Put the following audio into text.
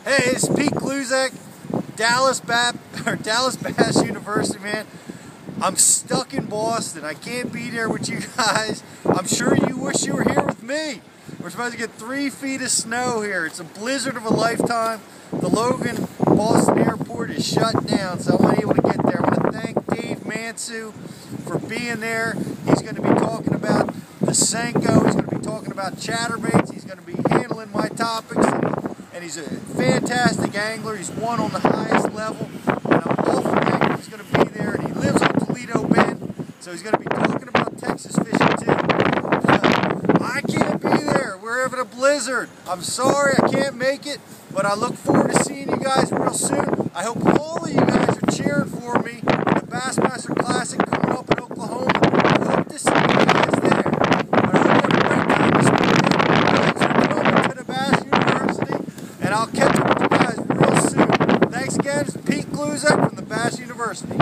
Hey, it's Pete Gluszek, Dallas Bass University, man. I'm stuck in Boston. I can't be there with you guys. I'm sure you wish you were here with me. We're supposed to get 3 feet of snow here. It's a blizzard of a lifetime. The Logan Boston Airport is shut down, so I'm not able to get there. I want to thank Dave Mansu for being there. He's going to be talking about the Senko. He's going to be talking about chatterbaits. He's going to be handling my topics. And he's a fantastic angler. He's won on the highest level. And I'm awful thankful he's going to be there. And he lives on Toledo Bend, so he's going to be talking about Texas fishing too. I can't be there. We're having a blizzard. I'm sorry I can't make it, but I look forward to seeing you guys real soon. I hope all of you guys are cheering for me in the Bassmaster Classic coming up in Oklahoma. I hope to see you guys there. I hope you have a great time this weekend. Thanks for coming to the Bass University, and I'll catch up with you guys real soon. Thanks again. It's Pete Gluszek from the Bass University.